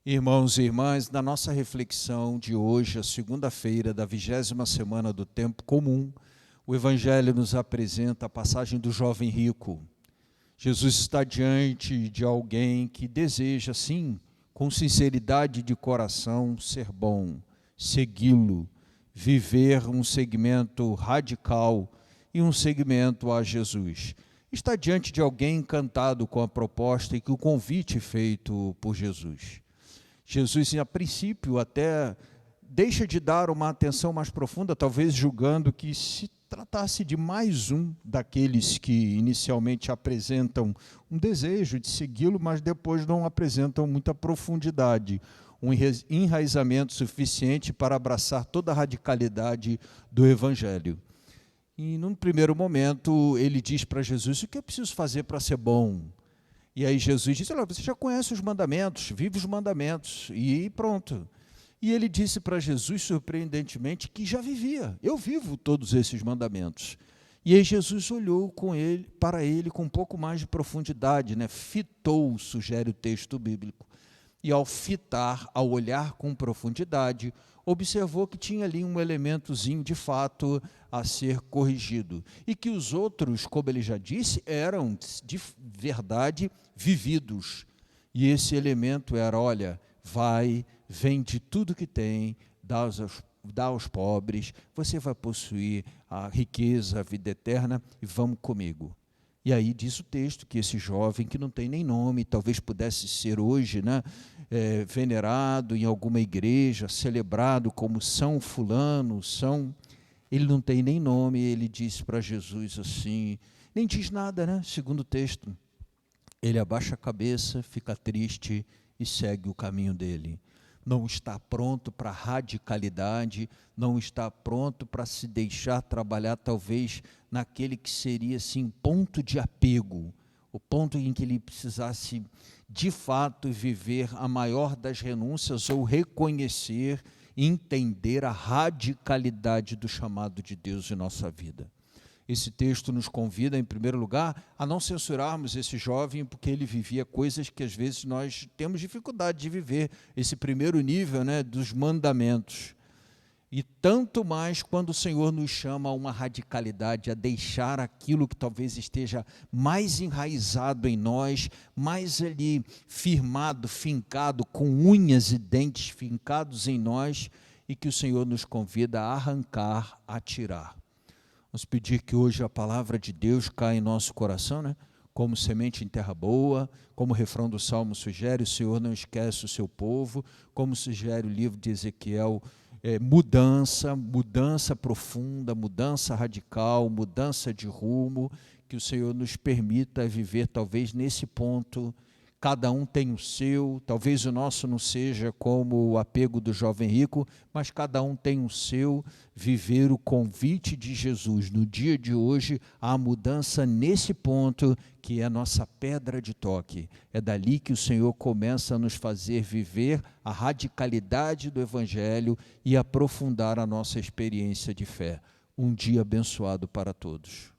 Irmãos e irmãs, na nossa reflexão de hoje, a segunda-feira da 20ª semana do Tempo Comum, o Evangelho nos apresenta a passagem do jovem rico. Jesus está diante de alguém que deseja, sim, com sinceridade de coração, ser bom, segui-lo, viver um segmento radical e um segmento a Jesus. Está diante de alguém encantado com a proposta e com o convite feito por Jesus. Jesus, a princípio, até deixa de dar uma atenção mais profunda, talvez julgando que se tratasse de mais um daqueles que inicialmente apresentam um desejo de segui-lo, mas depois não apresentam muita profundidade, um enraizamento suficiente para abraçar toda a radicalidade do Evangelho. E, num primeiro momento, ele diz para Jesus: o que eu preciso fazer para ser bom? E aí Jesus disse: olha, você já conhece os mandamentos, vive os mandamentos, e pronto. E ele disse para Jesus, surpreendentemente, que já vivia. Eu vivo todos esses mandamentos. E aí Jesus olhou para ele com um pouco mais de profundidade, né? Fitou, sugere o texto bíblico. E ao fitar, ao olhar com profundidade, observou que tinha ali um elementozinho de fato a ser corrigido. E que os outros, como ele já disse, eram de verdade vividos. E esse elemento era: olha, vai, vende tudo que tem, dá aos pobres, você vai possuir a riqueza, a vida eterna, e vamos comigo. E aí diz o texto que esse jovem, que não tem nem nome, talvez pudesse ser hoje, né, venerado em alguma igreja, celebrado como São Fulano, ele não tem nem nome, ele disse para Jesus assim, nem diz nada, né, segundo o texto. Ele abaixa a cabeça, fica triste e segue o caminho dele. Não está pronto para a radicalidade, não está pronto para se deixar trabalhar talvez naquele que seria assim ponto de apego, o ponto em que ele precisasse de fato viver a maior das renúncias ou reconhecer e entender a radicalidade do chamado de Deus em nossa vida. Esse texto nos convida, em primeiro lugar, a não censurarmos esse jovem, porque ele vivia coisas que às vezes nós temos dificuldade de viver, esse primeiro nível, né, dos mandamentos. E tanto mais quando o Senhor nos chama a uma radicalidade, a deixar aquilo que talvez esteja mais enraizado em nós, mais ali firmado, fincado, com unhas e dentes fincados em nós, e que o Senhor nos convida a arrancar, a tirar. Vamos pedir que hoje a palavra de Deus caia em nosso coração, né? Como semente em terra boa, como o refrão do Salmo sugere, o Senhor não esquece o seu povo, como sugere o livro de Ezequiel, mudança profunda, mudança radical, mudança de rumo, que o Senhor nos permita viver talvez nesse ponto. Cada um tem o seu, talvez o nosso não seja como o apego do jovem rico, mas cada um tem o seu, viver o convite de Jesus no dia de hoje, a mudança nesse ponto que é a nossa pedra de toque. É dali que o Senhor começa a nos fazer viver a radicalidade do Evangelho e aprofundar a nossa experiência de fé. Um dia abençoado para todos.